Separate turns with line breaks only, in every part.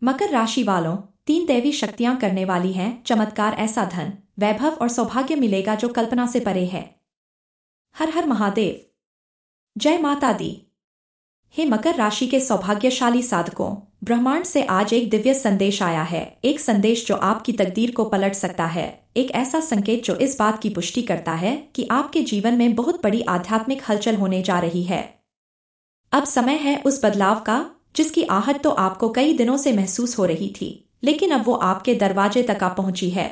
मकर राशि वालों, 3 दैवी शक्तियां करने वाली हैं चमत्कार। ऐसा धन, वैभव और सौभाग्य मिलेगा जो कल्पना से परे है। हर हर महादेव, जय माता दी। हे मकर राशि के सौभाग्यशाली साधकों, ब्रह्मांड से आज एक दिव्य संदेश आया है। एक संदेश जो आपकी तकदीर को पलट सकता है। एक ऐसा संकेत जो इस बात की पुष्टि करता है कि आपके जीवन में बहुत बड़ी आध्यात्मिक हलचल होने जा रही है। अब समय है उस बदलाव का जिसकी आहट तो आपको कई दिनों से महसूस हो रही थी, लेकिन अब वो आपके दरवाजे तक आ पहुंची है।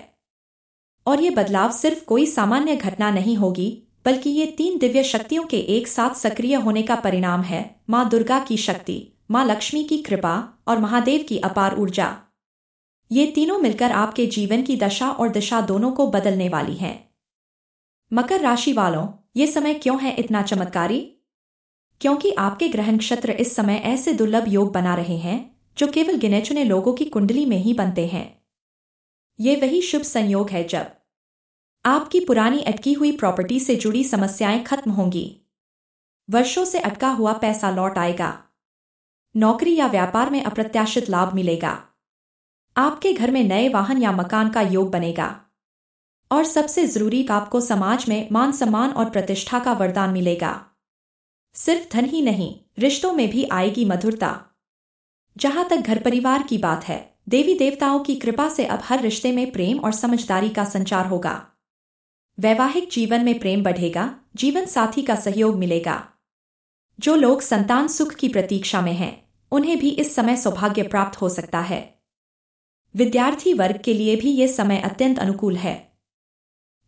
और ये बदलाव सिर्फ कोई सामान्य घटना नहीं होगी, बल्कि ये 3 दिव्य शक्तियों के एक साथ सक्रिय होने का परिणाम है। माँ दुर्गा की शक्ति, माँ लक्ष्मी की कृपा और महादेव की अपार ऊर्जा। ये तीनों मिलकर आपके जीवन की दशा और दिशा दोनों को बदलने वाली हैं। मकर राशि वालों, ये समय क्यों है इतना चमत्कारी? क्योंकि आपके ग्रह नक्षत्र इस समय ऐसे दुर्लभ योग बना रहे हैं जो केवल गिने चुने लोगों की कुंडली में ही बनते हैं। ये वही शुभ संयोग है जब आपकी पुरानी अटकी हुई प्रॉपर्टी से जुड़ी समस्याएं खत्म होंगी। वर्षों से अटका हुआ पैसा लौट आएगा। नौकरी या व्यापार में अप्रत्याशित लाभ मिलेगा। आपके घर में नए वाहन या मकान का योग बनेगा। और सबसे जरूरी, आपको समाज में मान सम्मान और प्रतिष्ठा का वरदान मिलेगा। सिर्फ धन ही नहीं, रिश्तों में भी आएगी मधुरता। जहां तक घर परिवार की बात है, देवी देवताओं की कृपा से अब हर रिश्ते में प्रेम और समझदारी का संचार होगा। वैवाहिक जीवन में प्रेम बढ़ेगा, जीवन साथी का सहयोग मिलेगा। जो लोग संतान सुख की प्रतीक्षा में हैं, उन्हें भी इस समय सौभाग्य प्राप्त हो सकता है। विद्यार्थी वर्ग के लिए भी ये समय अत्यंत अनुकूल है।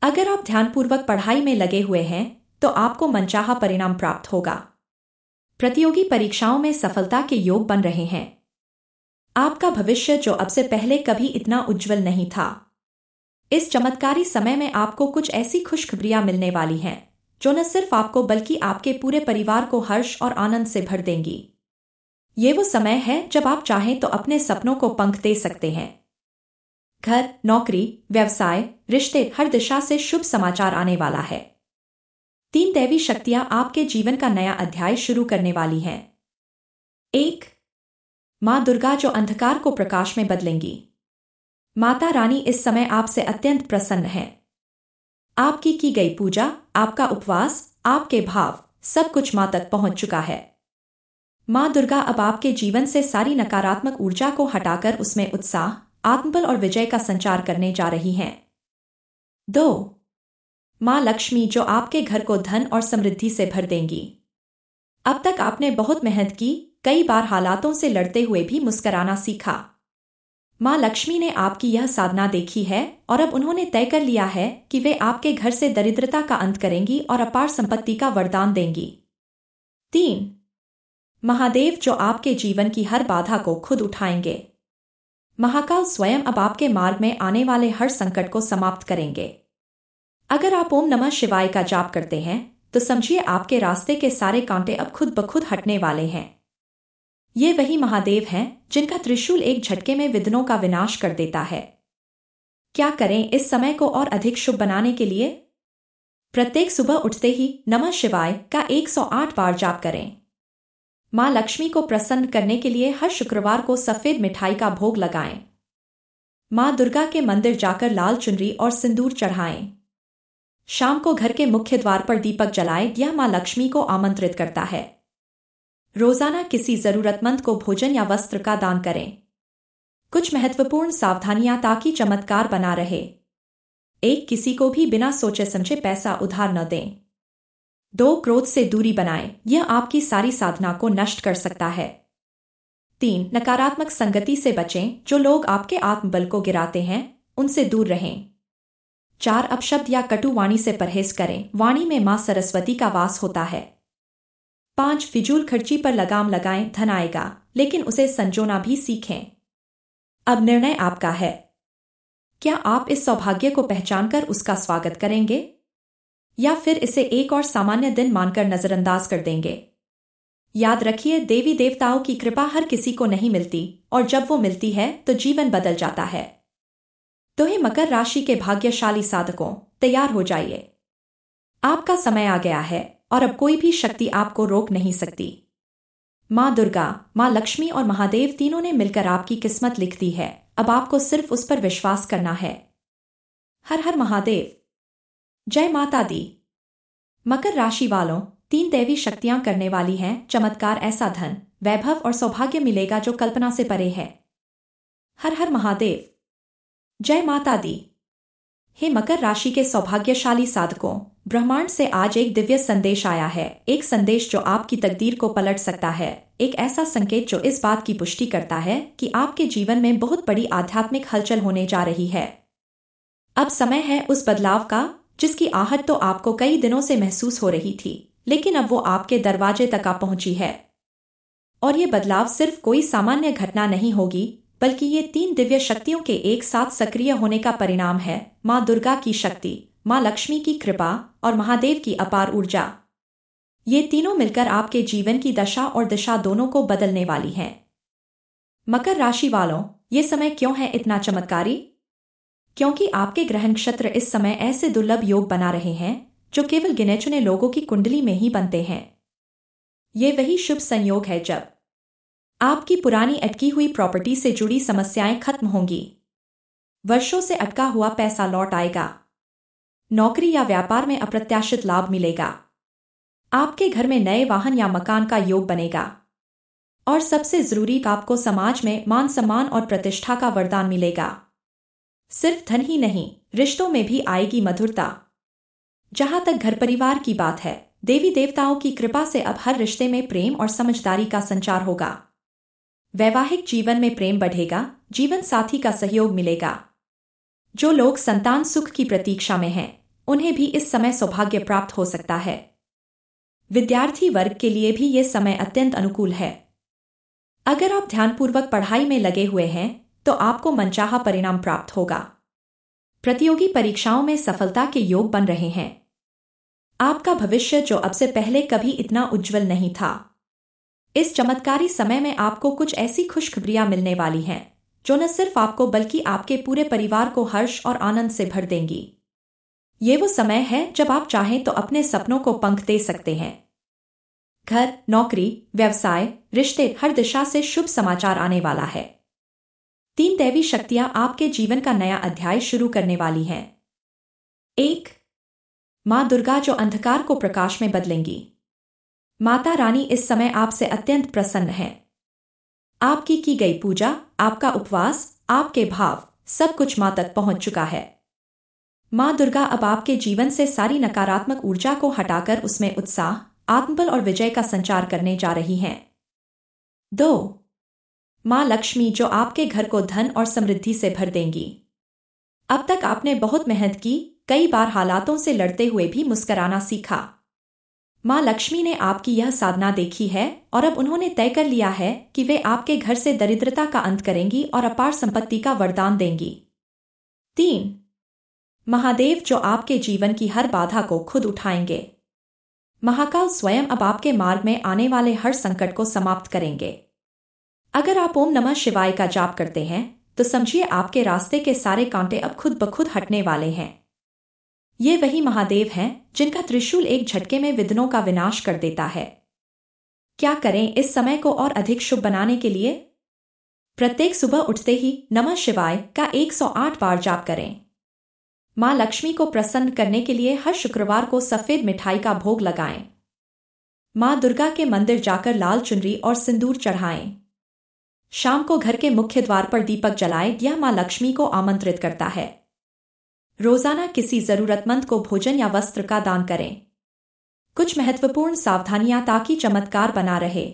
अगर आप ध्यानपूर्वक पढ़ाई में लगे हुए हैं तो आपको मनचाहा परिणाम प्राप्त होगा। प्रतियोगी परीक्षाओं में सफलता के योग बन रहे हैं। आपका भविष्य जो अब से पहले कभी इतना उज्जवल नहीं था। इस चमत्कारी समय में आपको कुछ ऐसी खुशखबरियां मिलने वाली हैं जो न सिर्फ आपको बल्कि आपके पूरे परिवार को हर्ष और आनंद से भर देंगी। ये वो समय है जब आप चाहें तो अपने सपनों को पंख दे सकते हैं। घर, नौकरी, व्यवसाय, रिश्ते, हर दिशा से शुभ समाचार आने वाला है। 3 दैवी शक्तियां आपके जीवन का नया अध्याय शुरू करने वाली हैं। 1. माँ दुर्गा जो अंधकार को प्रकाश में बदलेंगी। माता रानी इस समय आपसे अत्यंत प्रसन्न है। आपकी की गई पूजा, आपका उपवास, आपके भाव, सब कुछ माँ तक पहुंच चुका है। माँ दुर्गा अब आपके जीवन से सारी नकारात्मक ऊर्जा को हटाकर उसमें उत्साह, आत्मबल और विजय का संचार करने जा रही हैं। 2. माँ लक्ष्मी जो आपके घर को धन और समृद्धि से भर देंगी। अब तक आपने बहुत मेहनत की, कई बार हालातों से लड़ते हुए भी मुस्कुराना सीखा। माँ लक्ष्मी ने आपकी यह साधना देखी है और अब उन्होंने तय कर लिया है कि वे आपके घर से दरिद्रता का अंत करेंगी और अपार संपत्ति का वरदान देंगी। 3. महादेव जो आपके जीवन की हर बाधा को खुद उठाएंगे। महाकाल स्वयं अब आपके मार्ग में आने वाले हर संकट को समाप्त करेंगे। अगर आप ओम नमः शिवाय का जाप करते हैं तो समझिए आपके रास्ते के सारे कांटे अब खुद ब खुद हटने वाले हैं। ये वही महादेव हैं जिनका त्रिशूल एक झटके में विघ्नों का विनाश कर देता है। क्या करें इस समय को और अधिक शुभ बनाने के लिए? प्रत्येक सुबह उठते ही नमः शिवाय का 108 बार जाप करें। माँ लक्ष्मी को प्रसन्न करने के लिए हर शुक्रवार को सफेद मिठाई का भोग लगाएं। माँ दुर्गा के मंदिर जाकर लाल चुनरी और सिंदूर चढ़ाएं। शाम को घर के मुख्य द्वार पर दीपक जलाएं, यह माँ लक्ष्मी को आमंत्रित करता है। रोजाना किसी जरूरतमंद को भोजन या वस्त्र का दान करें। कुछ महत्वपूर्ण सावधानियां ताकि चमत्कार बना रहे। 1. किसी को भी बिना सोचे समझे पैसा उधार न दें। 2. क्रोध से दूरी बनाएं, यह आपकी सारी साधना को नष्ट कर सकता है। 3. नकारात्मक संगति से बचें, जो लोग आपके आत्मबल को गिराते हैं उनसे दूर रहें। 4. अपशब्द या कटु वाणी से परहेज करें, वाणी में मां सरस्वती का वास होता है। 5. फिजूल खर्ची पर लगाम लगाएं, धन आएगा लेकिन उसे संजोना भी सीखें। अब निर्णय आपका है। क्या आप इस सौभाग्य को पहचानकर उसका स्वागत करेंगे या फिर इसे एक और सामान्य दिन मानकर नजरअंदाज कर देंगे? याद रखिए, देवी देवताओं की कृपा हर किसी को नहीं मिलती और जब वो मिलती है तो जीवन बदल जाता है। तो हे मकर राशि के भाग्यशाली साधकों, तैयार हो जाइए। आपका समय आ गया है और अब कोई भी शक्ति आपको रोक नहीं सकती। माँ दुर्गा, माँ लक्ष्मी और महादेव तीनों ने मिलकर आपकी किस्मत लिख दी है। अब आपको सिर्फ उस पर विश्वास करना है। हर हर महादेव। जय माता दी। मकर राशि वालों, 3 दैवी शक्तियां करने वाली हैं चमत्कार। ऐसा धन, वैभव और सौभाग्य मिलेगा जो कल्पना से परे है। हर हर महादेव। जय माता दी। हे मकर राशि के सौभाग्यशाली साधकों, ब्रह्मांड से आज एक दिव्य संदेश आया है। एक संदेश जो आपकी तकदीर को पलट सकता है। एक ऐसा संकेत जो इस बात की पुष्टि करता है कि आपके जीवन में बहुत बड़ी आध्यात्मिक हलचल होने जा रही है। अब समय है उस बदलाव का जिसकी आहट तो आपको कई दिनों से महसूस हो रही थी, लेकिन अब वो आपके दरवाजे तक आ पहुंची है। और ये बदलाव सिर्फ कोई सामान्य घटना नहीं होगी, बल्कि ये 3 दिव्य शक्तियों के एक साथ सक्रिय होने का परिणाम है। माँ दुर्गा की शक्ति, माँ लक्ष्मी की कृपा और महादेव की अपार ऊर्जा। ये तीनों मिलकर आपके जीवन की दशा और दिशा दोनों को बदलने वाली हैं। मकर राशि वालों, ये समय क्यों है इतना चमत्कारी? क्योंकि आपके ग्रह नक्षत्र इस समय ऐसे दुर्लभ योग बना रहे हैं जो केवल गिने चुने लोगों की कुंडली में ही बनते हैं। ये वही शुभ संयोग है जब आपकी पुरानी अटकी हुई प्रॉपर्टी से जुड़ी समस्याएं खत्म होंगी। वर्षों से अटका हुआ पैसा लौट आएगा। नौकरी या व्यापार में अप्रत्याशित लाभ मिलेगा। आपके घर में नए वाहन या मकान का योग बनेगा। और सबसे जरूरी, आपको समाज में मान सम्मान और प्रतिष्ठा का वरदान मिलेगा। सिर्फ धन ही नहीं, रिश्तों में भी आएगी मधुरता। जहां तक घर परिवार की बात है, देवी देवताओं की कृपा से अब हर रिश्ते में प्रेम और समझदारी का संचार होगा। वैवाहिक जीवन में प्रेम बढ़ेगा, जीवन साथी का सहयोग मिलेगा। जो लोग संतान सुख की प्रतीक्षा में हैं, उन्हें भी इस समय सौभाग्य प्राप्त हो सकता है। विद्यार्थी वर्ग के लिए भी ये समय अत्यंत अनुकूल है। अगर आप ध्यानपूर्वक पढ़ाई में लगे हुए हैं तो आपको मनचाहा परिणाम प्राप्त होगा। प्रतियोगी परीक्षाओं में सफलता के योग बन रहे हैं। आपका भविष्य जो अब से पहले कभी इतना उज्जवल नहीं था। इस चमत्कारी समय में आपको कुछ ऐसी खुशखबरियां मिलने वाली हैं जो न सिर्फ आपको बल्कि आपके पूरे परिवार को हर्ष और आनंद से भर देंगी। ये वो समय है जब आप चाहें तो अपने सपनों को पंख दे सकते हैं। घर, नौकरी, व्यवसाय, रिश्ते, हर दिशा से शुभ समाचार आने वाला है। 3 दैवी शक्तियां आपके जीवन का नया अध्याय शुरू करने वाली हैं। 1. माँ दुर्गा जो अंधकार को प्रकाश में बदलेंगी। माता रानी इस समय आपसे अत्यंत प्रसन्न है। आपकी की गई पूजा, आपका उपवास, आपके भाव, सब कुछ माँ तक पहुंच चुका है। माँ दुर्गा अब आपके जीवन से सारी नकारात्मक ऊर्जा को हटाकर उसमें उत्साह, आत्मबल और विजय का संचार करने जा रही हैं। 2. माँ लक्ष्मी जो आपके घर को धन और समृद्धि से भर देंगी। अब तक आपने बहुत मेहनत की, कई बार हालातों से लड़ते हुए भी मुस्कुराना सीखा। माँ लक्ष्मी ने आपकी यह साधना देखी है और अब उन्होंने तय कर लिया है कि वे आपके घर से दरिद्रता का अंत करेंगी और अपार संपत्ति का वरदान देंगी। 3. महादेव जो आपके जीवन की हर बाधा को खुद उठाएंगे। महाकाल स्वयं अब आपके मार्ग में आने वाले हर संकट को समाप्त करेंगे। अगर आप ओम नमः शिवाय का जाप करते हैं तो समझिए आपके रास्ते के सारे कांटे अब खुद ब खुद हटने वाले हैं। ये वही महादेव हैं जिनका त्रिशूल एक झटके में विघ्नों का विनाश कर देता है। क्या करें इस समय को और अधिक शुभ बनाने के लिए? प्रत्येक सुबह उठते ही नमः शिवाय का 108 बार जाप करें। माँ लक्ष्मी को प्रसन्न करने के लिए हर शुक्रवार को सफेद मिठाई का भोग लगाएं। माँ दुर्गा के मंदिर जाकर लाल चुनरी और सिंदूर चढ़ाएं। शाम को घर के मुख्य द्वार पर दीपक जलाएं, यह माँ लक्ष्मी को आमंत्रित करता है। रोजाना किसी जरूरतमंद को भोजन या वस्त्र का दान करें। कुछ महत्वपूर्ण सावधानियां ताकि चमत्कार बना रहे।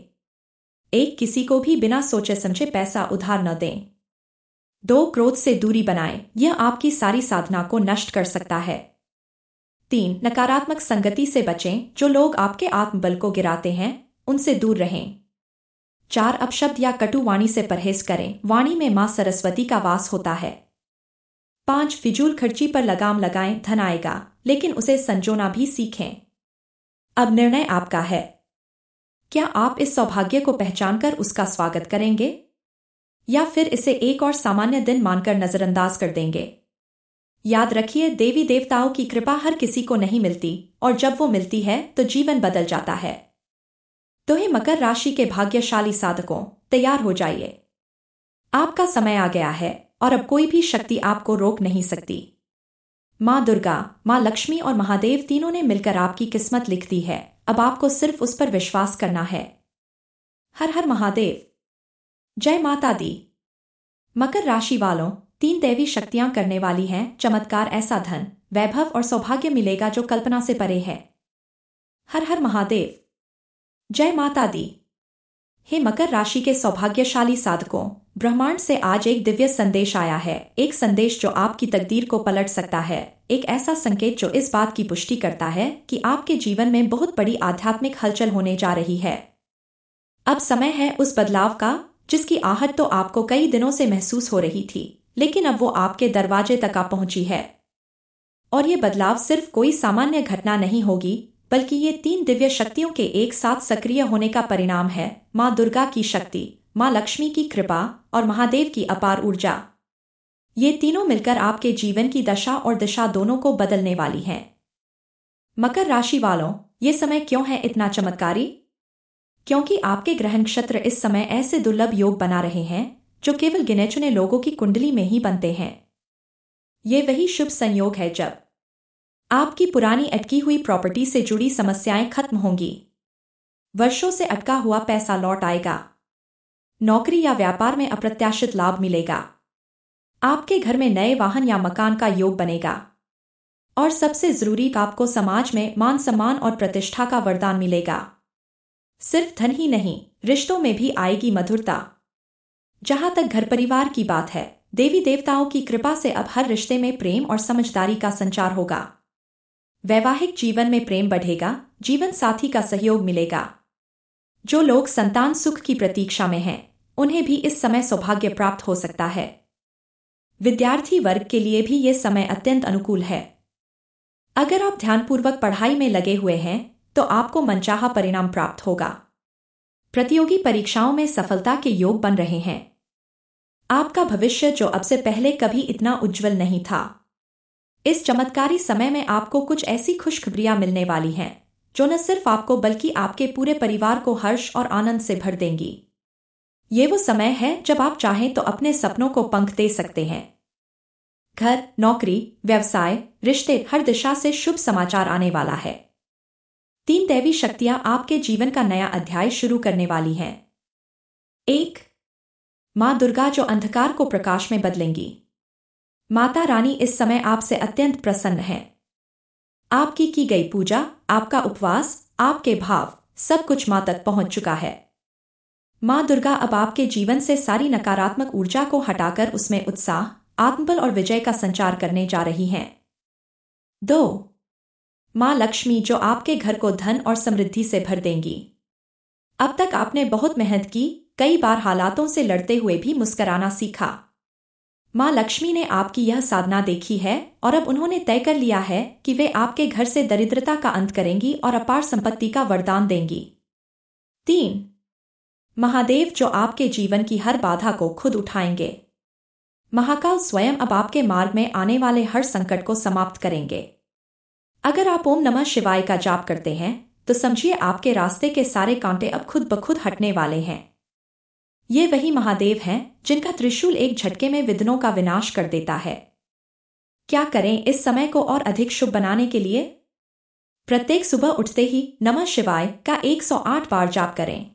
1. किसी को भी बिना सोचे समझे पैसा उधार न दें। 2. क्रोध से दूरी बनाएं, यह आपकी सारी साधना को नष्ट कर सकता है। 3. नकारात्मक संगति से बचें, जो लोग आपके आत्मबल को गिराते हैं उनसे दूर रहें। 4. अपशब्द या कटु वाणी से परहेज करें, वाणी में मां सरस्वती का वास होता है। 5. फिजूल खर्ची पर लगाम लगाएं, धन आएगा लेकिन उसे संजोना भी सीखें। अब निर्णय आपका है। क्या आप इस सौभाग्य को पहचानकर उसका स्वागत करेंगे या फिर इसे एक और सामान्य दिन मानकर नजरअंदाज कर देंगे? याद रखिए, देवी देवताओं की कृपा हर किसी को नहीं मिलती और जब वो मिलती है तो जीवन बदल जाता है। तो हे मकर राशि के भाग्यशाली साधकों, तैयार हो जाइए। आपका समय आ गया है और अब कोई भी शक्ति आपको रोक नहीं सकती। माँ दुर्गा, माँ लक्ष्मी और महादेव तीनों ने मिलकर आपकी किस्मत लिख दी है। अब आपको सिर्फ उस पर विश्वास करना है। हर हर महादेव। जय माता दी। मकर राशि वालों, 3 दैवी शक्तियां करने वाली हैं चमत्कार। ऐसा धन, वैभव और सौभाग्य मिलेगा जो कल्पना से परे है। हर हर महादेव। जय माता दी। हे मकर राशि के सौभाग्यशाली साधकों, ब्रह्मांड से आज एक दिव्य संदेश आया है। एक संदेश जो आपकी तकदीर को पलट सकता है। एक ऐसा संकेत जो इस बात की पुष्टि करता है कि आपके जीवन में बहुत बड़ी आध्यात्मिक हलचल होने जा रही है। अब समय है उस बदलाव का जिसकी आहट तो आपको कई दिनों से महसूस हो रही थी, लेकिन अब वो आपके दरवाजे तक आ पहुंची है। और ये बदलाव सिर्फ कोई सामान्य घटना नहीं होगी, बल्कि ये 3 दिव्य शक्तियों के एक साथ सक्रिय होने का परिणाम है। माँ दुर्गा की शक्ति, माँ लक्ष्मी की कृपा और महादेव की अपार ऊर्जा। ये तीनों मिलकर आपके जीवन की दशा और दिशा दोनों को बदलने वाली हैं। मकर राशि वालों, ये समय क्यों है इतना चमत्कारी? क्योंकि आपके ग्रह नक्षत्र इस समय ऐसे दुर्लभ योग बना रहे हैं जो केवल गिने चुने लोगों की कुंडली में ही बनते हैं। ये वही शुभ संयोग है जब आपकी पुरानी अटकी हुई प्रॉपर्टी से जुड़ी समस्याएं खत्म होंगी। वर्षों से अटका हुआ पैसा लौट आएगा। नौकरी या व्यापार में अप्रत्याशित लाभ मिलेगा। आपके घर में नए वाहन या मकान का योग बनेगा। और सबसे जरूरी, आपको समाज में मान सम्मान और प्रतिष्ठा का वरदान मिलेगा। सिर्फ धन ही नहीं, रिश्तों में भी आएगी मधुरता। जहां तक घर परिवार की बात है, देवी देवताओं की कृपा से अब हर रिश्ते में प्रेम और समझदारी का संचार होगा। वैवाहिक जीवन में प्रेम बढ़ेगा, जीवन साथी का सहयोग मिलेगा। जो लोग संतान सुख की प्रतीक्षा में हैं, उन्हें भी इस समय सौभाग्य प्राप्त हो सकता है। विद्यार्थी वर्ग के लिए भी ये समय अत्यंत अनुकूल है। अगर आप ध्यानपूर्वक पढ़ाई में लगे हुए हैं तो आपको मनचाहा परिणाम प्राप्त होगा। प्रतियोगी परीक्षाओं में सफलता के योग बन रहे हैं। आपका भविष्य जो अब से पहले कभी इतना उज्जवल नहीं था। इस चमत्कारी समय में आपको कुछ ऐसी खुशखबरियां मिलने वाली हैं जो न सिर्फ आपको बल्कि आपके पूरे परिवार को हर्ष और आनंद से भर देंगी। ये वो समय है जब आप चाहें तो अपने सपनों को पंख दे सकते हैं। घर, नौकरी, व्यवसाय, रिश्ते, हर दिशा से शुभ समाचार आने वाला है। 3 दैवी शक्तियां आपके जीवन का नया अध्याय शुरू करने वाली हैं। 1. माँ दुर्गा जो अंधकार को प्रकाश में बदलेंगी। माता रानी इस समय आपसे अत्यंत प्रसन्न है। आपकी की गई पूजा, आपका उपवास, आपके भाव, सब कुछ माँ तक पहुंच चुका है। माँ दुर्गा अब आपके जीवन से सारी नकारात्मक ऊर्जा को हटाकर उसमें उत्साह, आत्मबल और विजय का संचार करने जा रही हैं। 2. माँ लक्ष्मी जो आपके घर को धन और समृद्धि से भर देंगी। अब तक आपने बहुत मेहनत की, कई बार हालातों से लड़ते हुए भी मुस्कुराना सीखा। माँ लक्ष्मी ने आपकी यह साधना देखी है और अब उन्होंने तय कर लिया है कि वे आपके घर से दरिद्रता का अंत करेंगी और अपार संपत्ति का वरदान देंगी। 3. महादेव जो आपके जीवन की हर बाधा को खुद उठाएंगे। महाकाल स्वयं अब आपके मार्ग में आने वाले हर संकट को समाप्त करेंगे। अगर आप ओम नमः शिवाय का जाप करते हैं तो समझिए आपके रास्ते के सारे कांटे अब खुद ब खुद हटने वाले हैं। ये वही महादेव हैं जिनका त्रिशूल एक झटके में विघ्नों का विनाश कर देता है। क्या करें इस समय को और अधिक शुभ बनाने के लिए? प्रत्येक सुबह उठते ही नमः शिवाय का 108 बार जाप करें।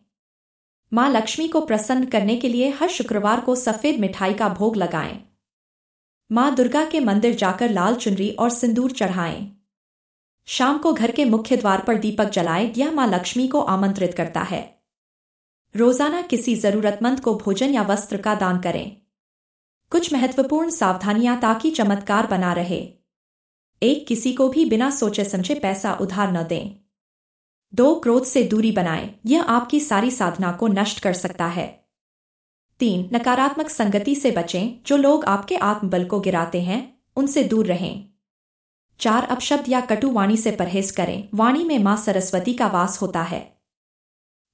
माँ लक्ष्मी को प्रसन्न करने के लिए हर शुक्रवार को सफेद मिठाई का भोग लगाएं। माँ दुर्गा के मंदिर जाकर लाल चुनरी और सिंदूर चढ़ाएं। शाम को घर के मुख्य द्वार पर दीपक जलाएं, यह माँ लक्ष्मी को आमंत्रित करता है। रोजाना किसी जरूरतमंद को भोजन या वस्त्र का दान करें। कुछ महत्वपूर्ण सावधानियां ताकि चमत्कार बना रहे। 1. किसी को भी बिना सोचे समझे पैसा उधार न दें। 2. क्रोध से दूरी बनाएं, यह आपकी सारी साधना को नष्ट कर सकता है। 3. नकारात्मक संगति से बचें, जो लोग आपके आत्मबल को गिराते हैं उनसे दूर रहें। 4. अपशब्द या कटु वाणी से परहेज करें, वाणी में मां सरस्वती का वास होता है।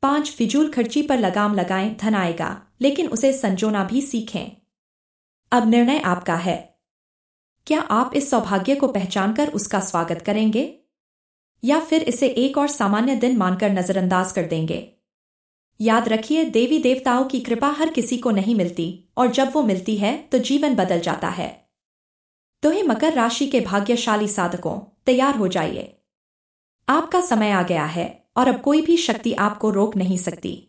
5. फिजूल खर्ची पर लगाम लगाएं, धन आएगा लेकिन उसे संजोना भी सीखें। अब निर्णय आपका है। क्या आप इस सौभाग्य को पहचानकर उसका स्वागत करेंगे या फिर इसे एक और सामान्य दिन मानकर नजरअंदाज कर देंगे? याद रखिए, देवी देवताओं की कृपा हर किसी को नहीं मिलती, और जब वो मिलती है तो जीवन बदल जाता है। तो हे मकर राशि के भाग्यशाली साधकों, तैयार हो जाइए। आपका समय आ गया है, और अब कोई भी शक्ति आपको रोक नहीं सकती।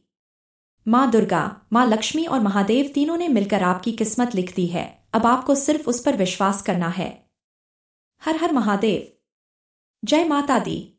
माँ दुर्गा, माँ लक्ष्मी और महादेव तीनों ने मिलकर आपकी किस्मत लिख दी है। अब आपको सिर्फ उस पर विश्वास करना है। हर हर महादेव। जय माता दी।